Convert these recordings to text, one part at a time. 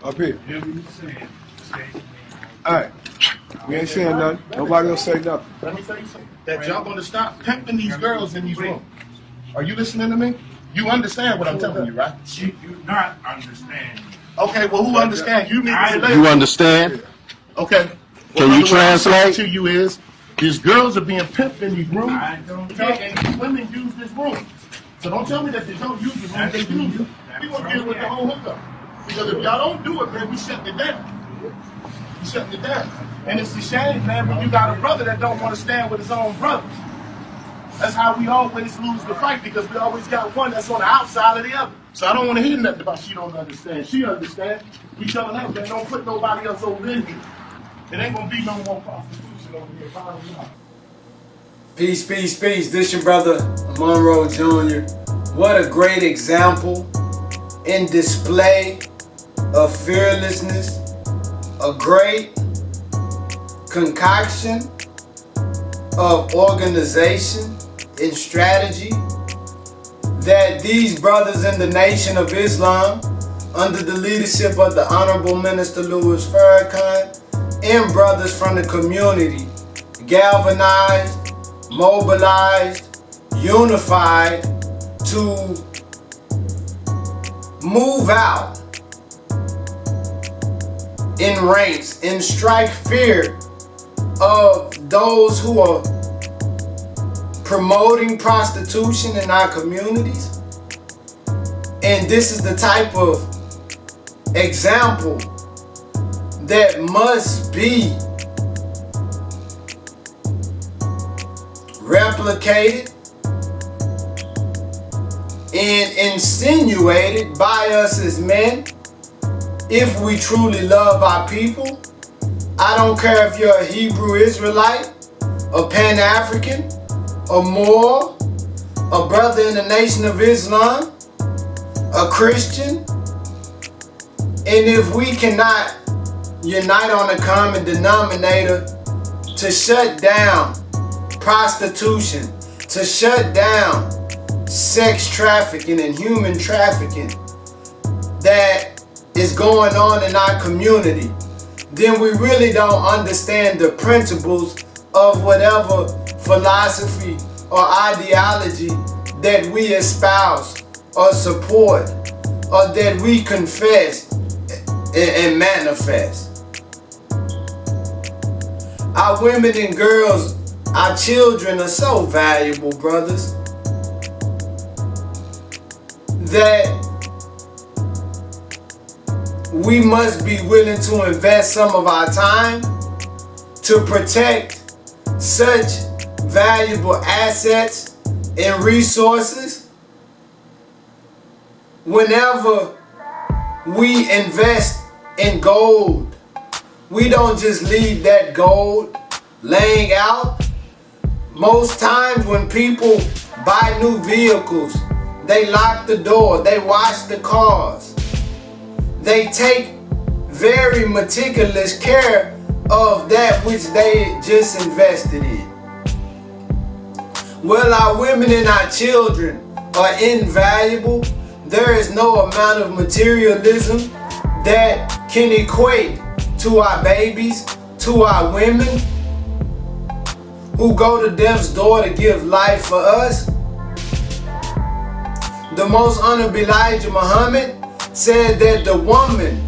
Up here. Alright. We ain't saying nothing. Nobody else say nothing. Let me tell you something. That y'all gonna stop pimping these girls in these rooms. Are you listening to me? You understand what I'm telling you, right? You do not understand. Okay, well, who understands? You need to say. You understand? Okay. Can you translate? To you is these girls are being pimped in these rooms. I don't And these women use this room. So don't tell me that they don't use the room. They use it. We gonna deal with the whole hookup. Because if y'all don't do it, man, we shutting it down. We shutting it down. And it's a shame, man, when you got a brother that don't want to stand with his own brothers. That's how we always lose the fight, because we always got one that's on the outside of the other. So I don't want to hear nothing about she don't understand. She understands. We telling her, man, don't put nobody else over in here. It ain't gonna be no more prostitution over here. Follow me out. Peace, peace, peace. This your brother, Monroe Jr. What a great example in display of fearlessness. A great concoction of organization and strategy that these brothers in the Nation of Islam, under the leadership of the Honorable Minister Louis Farraghan, and brothers from the community, galvanized, mobilized, unified to move out in ranks and strike fear of those who are promoting prostitution in our communities. And this is the type of example that must be replicated and insinuated by us as men if we truly love our people. I don't care if you're a Hebrew Israelite, a Pan-African, a Moor, a brother in the Nation of Islam, a Christian. And if we cannot unite on a common denominator to shut down prostitution, to shut down sex trafficking and human trafficking that is going on in our community, then we really don't understand the principles of whatever philosophy or ideology that we espouse or support or that we confess and manifest. Our women and girls, our children are so valuable, brothers, that we must be willing to invest some of our time to protect such valuable assets and resources. Whenever we invest in gold, we don't just leave that gold laying out. Most times when people buy new vehicles, they lock the door, they wash the cars. They take very meticulous care of that which they just invested in. Well, our women and our children are invaluable. There is no amount of materialism that can equate to our babies, to our women who go to death's door to give life for us. The most honorable Elijah Muhammad said that the woman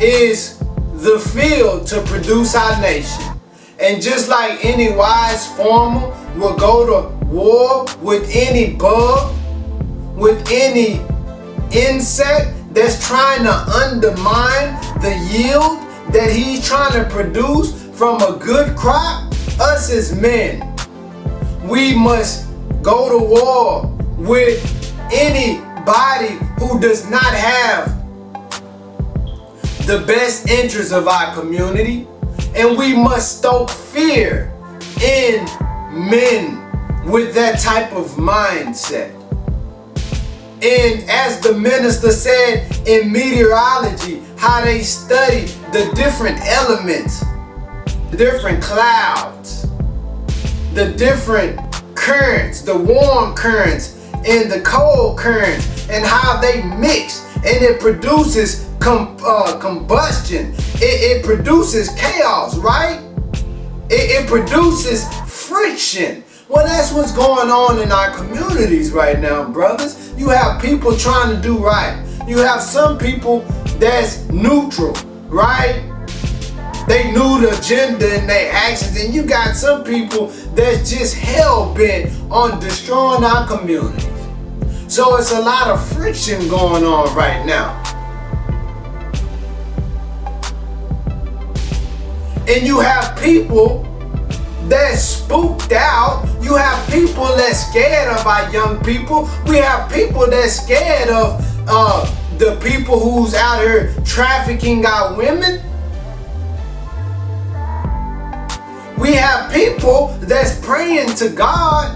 is the field to produce our nation. And just like any wise farmer will go to war with any bug, with any insect that's trying to undermine the yield that he's trying to produce from a good crop, us as men, we must go to war with anybody who does not have the best interests of our community, and we must stoke fear in men with that type of mindset. And as the minister said in meteorology, how they study the different elements, the different clouds, the different currents, the warm currents and the cold currents, and how they mix, and it produces combustion. It produces chaos, right? It produces friction. Well, that's what's going on in our communities right now, brothers. You have people trying to do right. You have some people that's neutral, right? They knew the agenda and their actions, and you got some people that's just hell-bent on destroying our communities. So it's a lot of friction going on right now. And you have people that's spooked out. You have people that's scared of our young people. We have people that's scared of the people who's out here trafficking our women. We have people that's praying to God,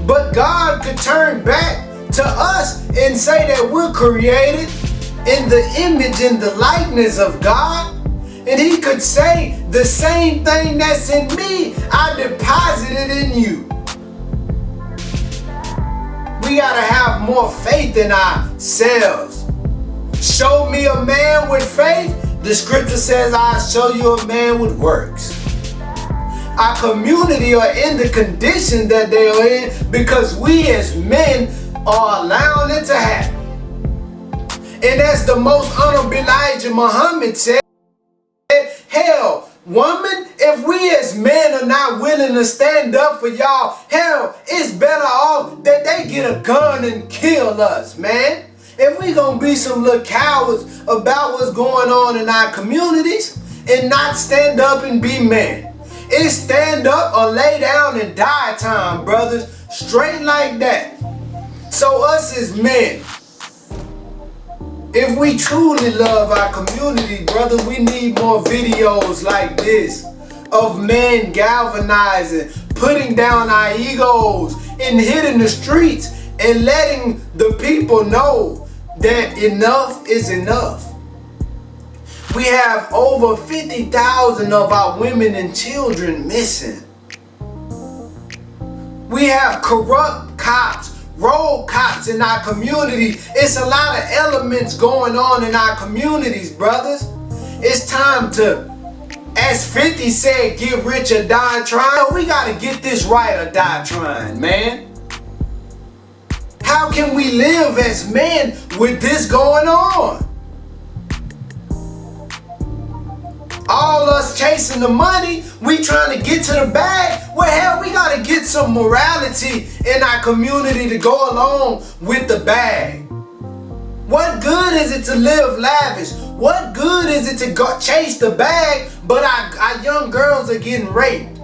but God could turn back to us and say that we're created in the image and the likeness of God. And he could say, the same thing that's in me, I deposited in you. We gotta have more faith in ourselves. Show me a man with faith. The scripture says, I'll show you a man with works. Our community are in the condition that they are in because we as men are allowing it to happen. And as the most honorable Elijah Muhammad said, hell, woman, if we as men are not willing to stand up for y'all, hell, it's better off that they get a gun and kill us, man. If we gonna be some little cowards about what's going on in our communities and not stand up and be men. It's stand up or lay down and die time, brothers. Straight like that. So us as men, if we truly love our community, brothers, we need more videos like this of men galvanizing, putting down our egos and hitting the streets and letting the people know that enough is enough. We have over 50,000 of our women and children missing. We have corrupt cops, road cops in our community. It's a lot of elements going on in our communities, brothers. It's time to, as 50 said, get rich or die trying. We gotta get this right or die trying, man. How can we live as men with this going on? All us chasing the money, we trying to get to the bag. Well, hell, we gotta get some morality in our community to go along with the bag. What good is it to live lavish? What good is it to go chase the bag, but our young girls are getting raped?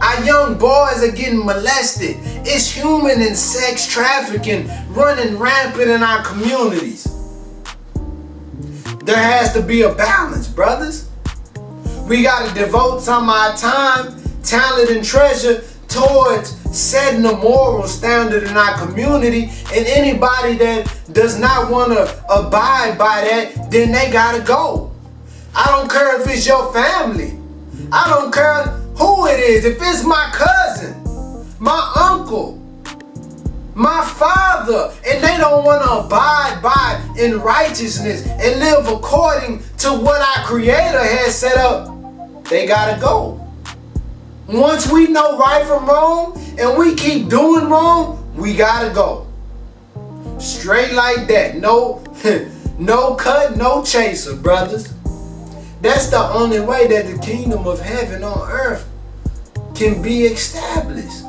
Our young boys are getting molested. It's human and sex trafficking running rampant in our communities. There has to be a balance, brothers. We got to devote some of our time, talent, and treasure towards setting a moral standard in our community. And anybody that does not want to abide by that, then they got to go. I don't care if it's your family. I don't care who it is. If it's my cousin, my uncle, my father, and they don't want to abide by in righteousness and live according to what our Creator has set up, they gotta go. Once we know right from wrong and we keep doing wrong, we gotta go. Straight like that. No, no cut, no chaser, brothers. That's the only way that the kingdom of heaven on earth can be established.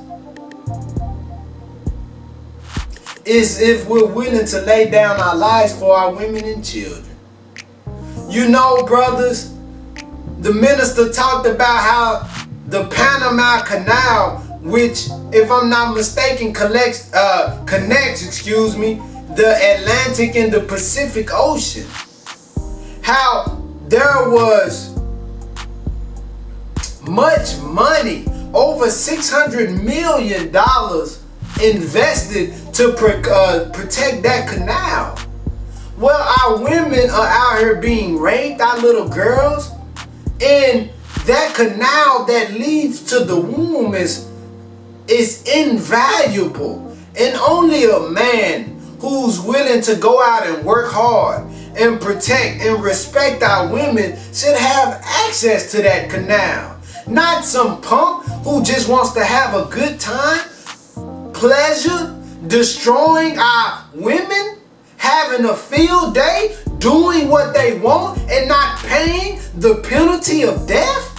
Is if we're willing to lay down our lives for our women and children. You know, brothers, the minister talked about how the Panama Canal, which, if I'm not mistaken, connects, the Atlantic and the Pacific Ocean. How there was much money, over $600 million invested to protect that canal. Well, our women are out here being raped, our little girls, and that canal that leads to the womb is invaluable. And only a man who's willing to go out and work hard and protect and respect our women should have access to that canal. Not some punk who just wants to have a good time, pleasure, destroying our women, having a field day, doing what they want and not paying the penalty of death.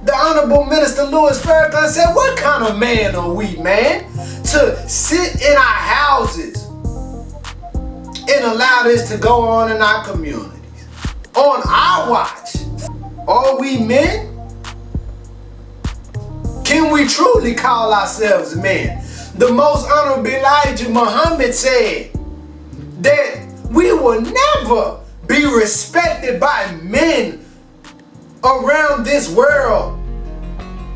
The Honorable Minister Louis Farrakhan said, what kind of man are we, man, to sit in our houses and allow this to go on in our communities? On our watch. Are we men? Can we truly call ourselves men? The Most Honorable Elijah Muhammad said that we will never be respected by men around this world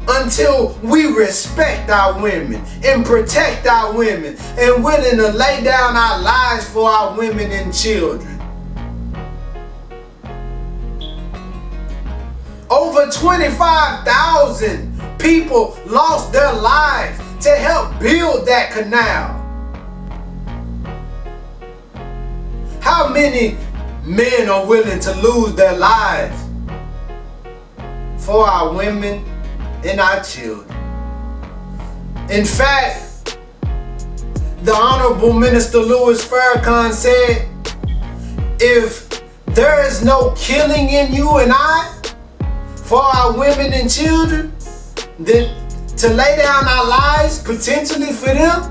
until we respect our women and protect our women and willing to lay down our lives for our women and children. Over 25,000 people lost their lives to help build that canal. How many men are willing to lose their lives for our women and our children? In fact, the Honorable Minister Louis Farrakhan said, if there is no killing in you and I for our women and children, then to lay down our lives potentially for them,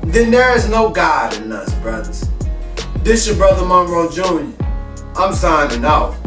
then there is no God in us, brothers. This your brother Monroe Jr. I'm signing off.